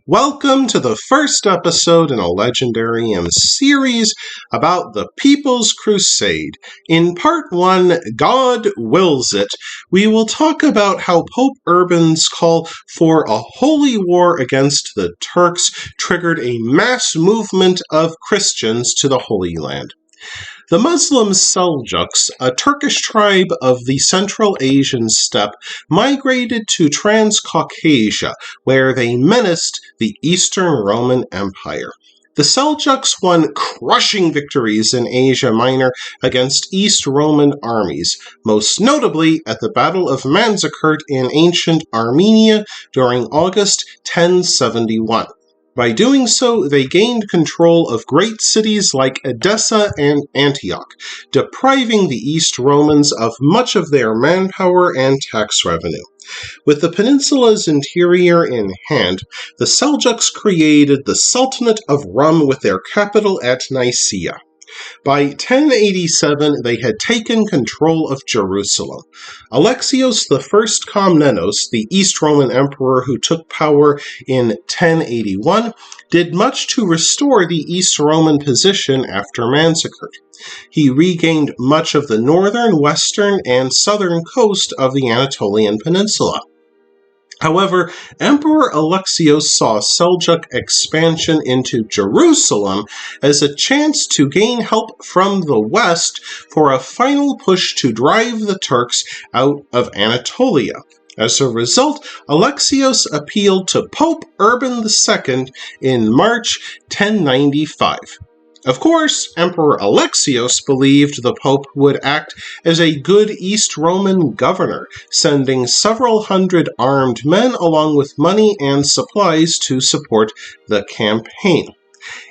Welcome to the first episode in a Legendarium series about the People's Crusade. In part 1, God Wills It, we will talk about how Pope Urban's call for a holy war against the Turks triggered a mass movement of Christians to the Holy Land. The Muslim Seljuks, a Turkish tribe of the Central Asian steppe, migrated to Transcaucasia, where they menaced the Eastern Roman Empire. The Seljuks won crushing victories in Asia Minor against East Roman armies, most notably at the Battle of Manzikert in ancient Armenia during August 1071. By doing so, they gained control of great cities like Edessa and Antioch, depriving the East Romans of much of their manpower and tax revenue. With the peninsula's interior in hand, the Seljuks created the Sultanate of Rum with their capital at Nicaea. By 1087, they had taken control of Jerusalem. Alexios I Komnenos, the East Roman emperor who took power in 1081, did much to restore the East Roman position after Manzikert. He regained much of the northern, western, and southern coast of the Anatolian Peninsula. However, Emperor Alexios saw Seljuk expansion into Jerusalem as a chance to gain help from the west for a final push to drive the Turks out of Anatolia. As a result, Alexios appealed to Pope Urban II in March 1095. Of course, Emperor Alexios believed the Pope would act as a good East Roman governor, sending several hundred armed men along with money and supplies to support the campaign.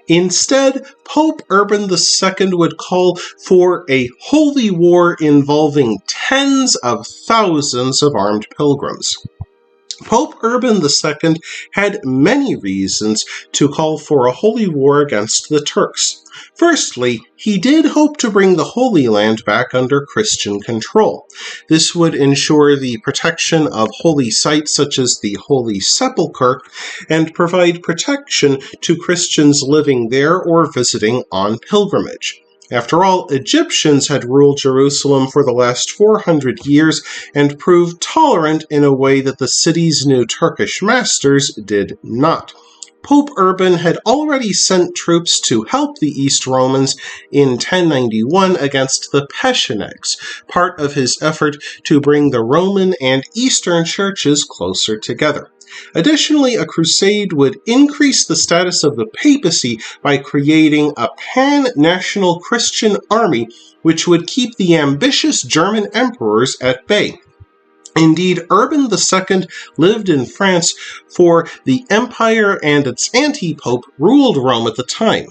Instead, Pope Urban II would call for a holy war involving tens of thousands of armed pilgrims. Pope Urban II had many reasons to call for a holy war against the Turks. Firstly, he did hope to bring the Holy Land back under Christian control. This would ensure the protection of holy sites such as the Holy Sepulchre and provide protection to Christians living there or visiting on pilgrimage. After all, Egyptians had ruled Jerusalem for the last 400 years and proved tolerant in a way that the city's new Turkish masters did not. Pope Urban had already sent troops to help the East Romans in 1091 against the Pechenegs, part of his effort to bring the Roman and Eastern churches closer together. Additionally, a crusade would increase the status of the papacy by creating a pan-national Christian army which would keep the ambitious German emperors at bay. Indeed, Urban II lived in France, for the empire and its anti-pope ruled Rome at the time.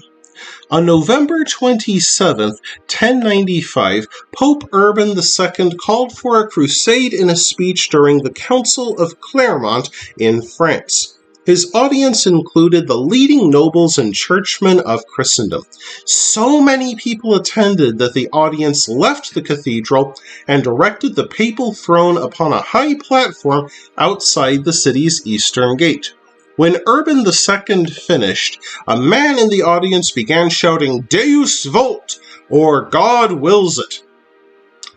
On November 27, 1095, Pope Urban II called for a crusade in a speech during the Council of Clermont in France. His audience included the leading nobles and churchmen of Christendom. So many people attended that the audience left the cathedral and erected the papal throne upon a high platform outside the city's eastern gate. When Urban II finished, a man in the audience began shouting, "Deus vult!" or "God wills it."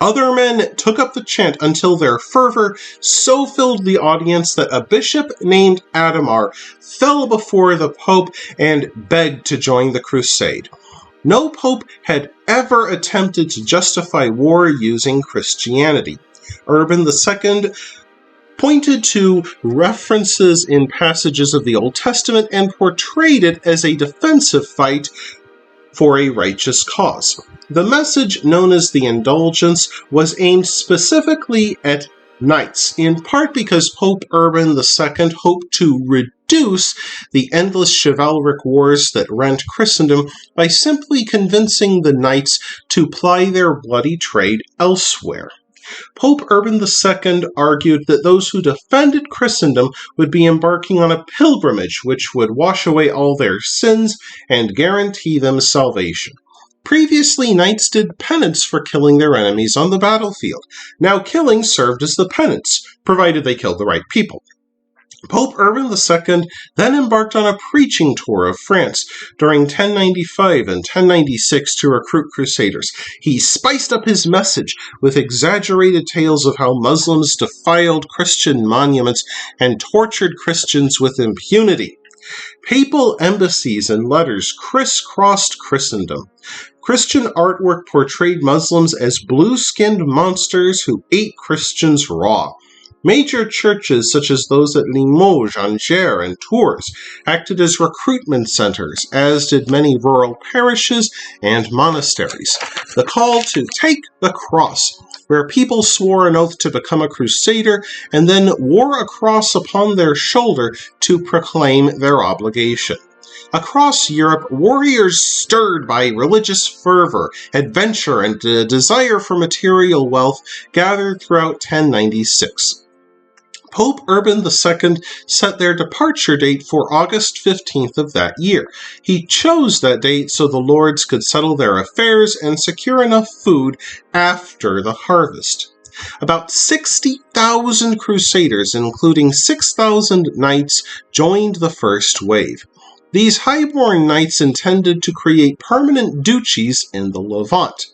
Other men took up the chant until their fervor so filled the audience that a bishop named Adamar fell before the pope and begged to join the crusade. No pope had ever attempted to justify war using Christianity. Urban II pointed to references in passages of the Old Testament and portrayed it as a defensive fight for a righteous cause. The message, known as the Indulgence, was aimed specifically at knights, in part because Pope Urban II hoped to reduce the endless chivalric wars that rent Christendom by simply convincing the knights to ply their bloody trade elsewhere. Pope Urban II argued that those who defended Christendom would be embarking on a pilgrimage which would wash away all their sins and guarantee them salvation. Previously, knights did penance for killing their enemies on the battlefield. Now killing served as the penance, provided they killed the right people. Pope Urban II then embarked on a preaching tour of France during 1095 and 1096 to recruit crusaders. He spiced up his message with exaggerated tales of how Muslims defiled Christian monuments and tortured Christians with impunity. Papal embassies and letters crisscrossed Christendom. Christian artwork portrayed Muslims as blue-skinned monsters who ate Christians raw. Major churches such as those at Limoges, Angers, and Tours acted as recruitment centers, as did many rural parishes and monasteries. The call to take the cross, where people swore an oath to become a crusader and then wore a cross upon their shoulder to proclaim their obligation. Across Europe, warriors stirred by religious fervor, adventure, and a desire for material wealth gathered throughout 1096. Pope Urban II set their departure date for August 15th of that year. He chose that date so the lords could settle their affairs and secure enough food after the harvest. About 60,000 crusaders, including 6,000 knights, joined the first wave. These highborn knights intended to create permanent duchies in the Levant.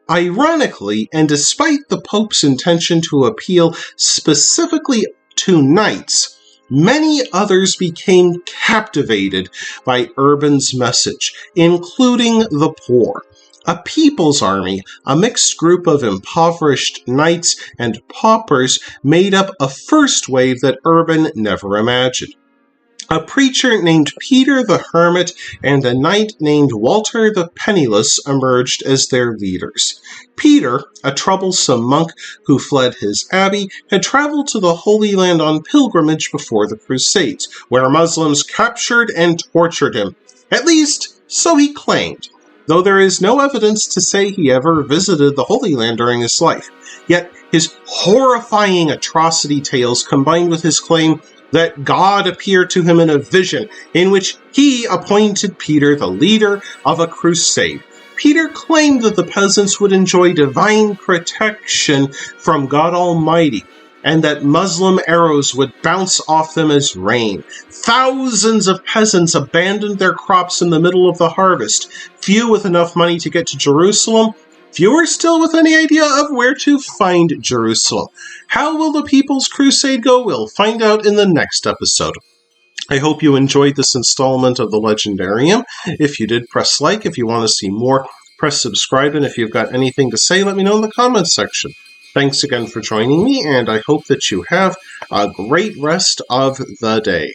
Ironically, and despite the Pope's intention to appeal specifically to knights, many others became captivated by Urban's message, including the poor. A people's army, a mixed group of impoverished knights and paupers, made up a first wave that Urban never imagined. A preacher named Peter the Hermit and a knight named Walter the Penniless emerged as their leaders. Peter, a troublesome monk who fled his abbey, had traveled to the Holy Land on pilgrimage before the Crusades, where Muslims captured and tortured him. At least, so he claimed, though there is no evidence to say he ever visited the Holy Land during his life. Yet his horrifying atrocity tales combined with his claim that God appeared to him in a vision in which he appointed Peter the leader of a crusade. Peter claimed that the peasants would enjoy divine protection from God Almighty, and that Muslim arrows would bounce off them as rain. Thousands of peasants abandoned their crops in the middle of the harvest, few with enough money to get to Jerusalem, fewer still with any idea of where to find Jerusalem. How will the People's Crusade go? We'll find out in the next episode. I hope you enjoyed this installment of the Legendarium. If you did, press like. If you want to see more, press subscribe. And if you've got anything to say, let me know in the comments section. Thanks again for joining me, and I hope that you have a great rest of the day.